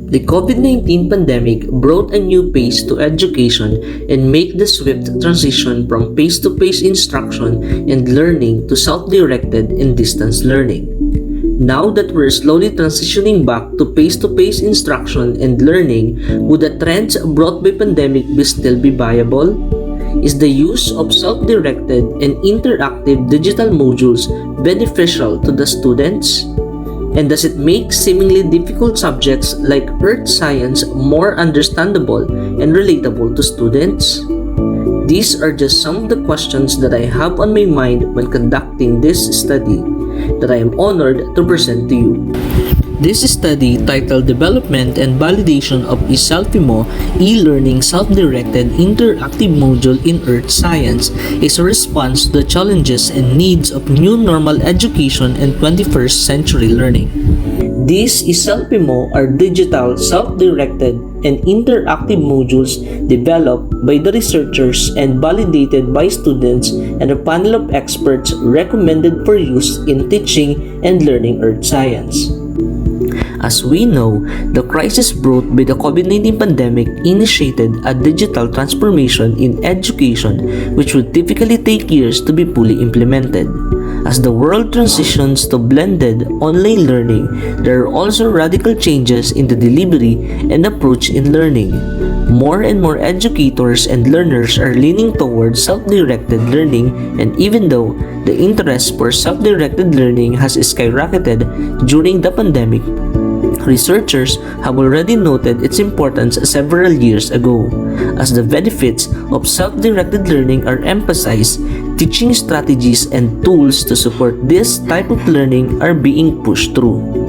The COVID-19 pandemic brought a new pace to education and made the swift transition from face-to-face instruction and learning to self-directed and distance learning. Now that we're slowly transitioning back to face-to-face instruction and learning, would the trends brought by pandemic still be viable? Is the use of self-directed and interactive digital modules beneficial to the students? And does it make seemingly difficult subjects like earth science more understandable and relatable to students? These are just some of the questions that I have on my mind when conducting this study that I am honored to present to you. This study, titled Development and Validation of E-SelfIMo E-Learning Self-Directed Interactive Module in Earth Science, is a response to the challenges and needs of new normal education and 21st century learning. These E-SelfIMo are digital, self-directed, and interactive modules developed by the researchers and validated by students and a panel of experts recommended for use in teaching and learning earth science. As we know, the crisis brought by the COVID-19 pandemic initiated a digital transformation in education which would typically take years to be fully implemented. As the world transitions to blended online learning, there are also radical changes in the delivery and approach in learning. More and more educators and learners are leaning towards self-directed learning, and even though the interest for self-directed learning has skyrocketed during the pandemic, researchers have already noted its importance several years ago. As the benefits of self-directed learning are emphasized, teaching strategies and tools to support this type of learning are being pushed through.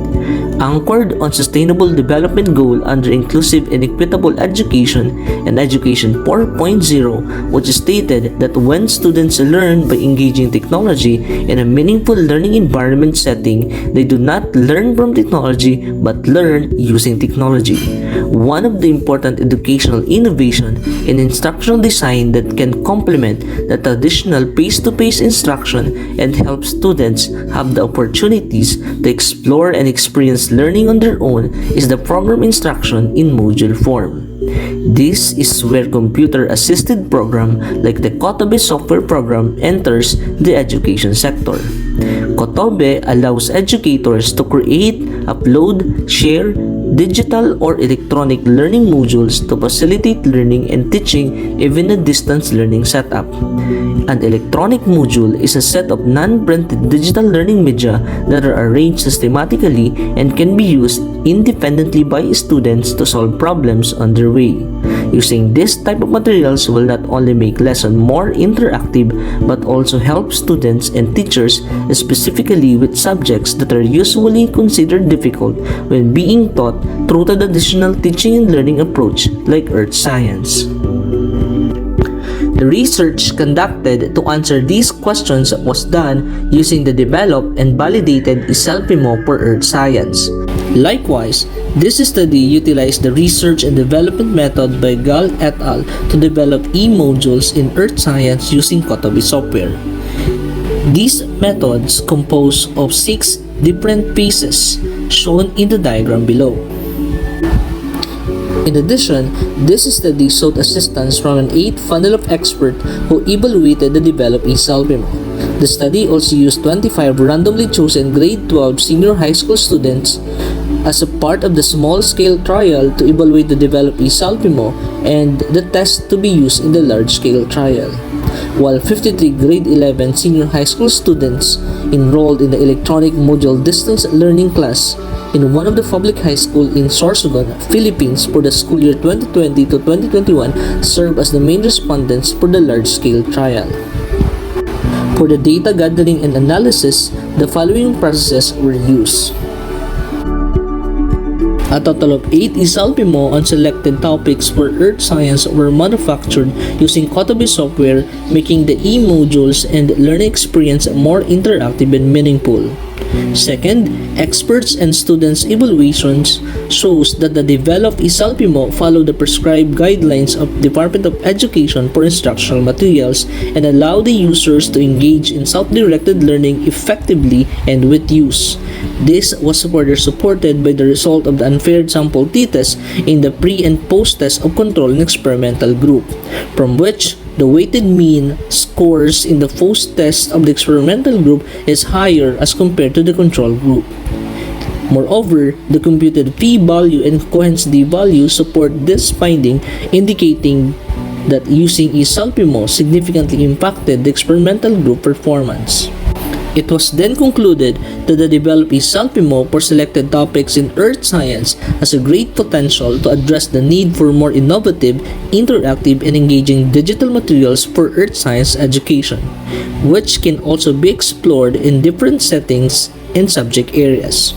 Anchored on Sustainable Development Goal under Inclusive and Equitable Education and Education 4.0, which stated that when students learn by engaging technology in a meaningful learning environment setting, they do not learn from technology but learn using technology. One of the important educational innovation in instructional design that can complement the traditional face-to-face instruction and help students have the opportunities to explore and experience learning on their own is the program instruction in module form. This is where computer-assisted program like the Kotobee software program enters the education sector. Kotobee allows educators to create, upload, share digital or electronic learning modules to facilitate learning and teaching even a distance learning setup. An electronic module is a set of non-printed digital learning media that are arranged systematically and can be used independently by students to solve problems on their way. Using this type of materials will not only make lesson more interactive but also help students and teachers, specifically with subjects that are usually considered difficult when being taught through the traditional teaching and learning approach like earth science. The research conducted to answer these questions was done using the developed and validated E-SelfIMo for earth science. Likewise, this study utilized the research and development method by Gall et al. To develop e-modules in earth science using Kotobee software. These methods compose of 6 different pieces shown in the diagram below. In addition, this study sought assistance from an 8th panel of experts who evaluated the developed E-SelfIMo. The study also used 25 randomly chosen grade 12 senior high school students as a part of the small-scale trial to evaluate the developed E-SelfIMo and the test to be used in the large-scale trial. While 53 grade 11 senior high school students enrolled in the electronic module distance learning class in one of the public high school in Sorsogon, Philippines for the school year 2020 to 2021 served as the main respondents for the large-scale trial. For the data gathering and analysis, the following processes were used. A total of 8 E-SelfIMo on selected topics for earth science were manufactured using Kotobee software, making the e-modules and learning experience more interactive and meaningful. Second, experts and students' evaluations shows that the developed E-SelfIMo follow the prescribed guidelines of Department of Education for instructional materials and allow the users to engage in self-directed learning effectively and with use. This was further supported by the result of the unfair sample t-test in the pre- and post-test of control and experimental group, from which the weighted mean scores in the post-test of the experimental group is higher as compared to the control group. Moreover, the computed p-value and coherence d-value support this finding, indicating that using E-SelfIMo significantly impacted the experimental group performance. It was then concluded that the developed E-SelfIMo for selected topics in earth science has a great potential to address the need for more innovative, interactive, and engaging digital materials for earth science education, which can also be explored in different settings and subject areas.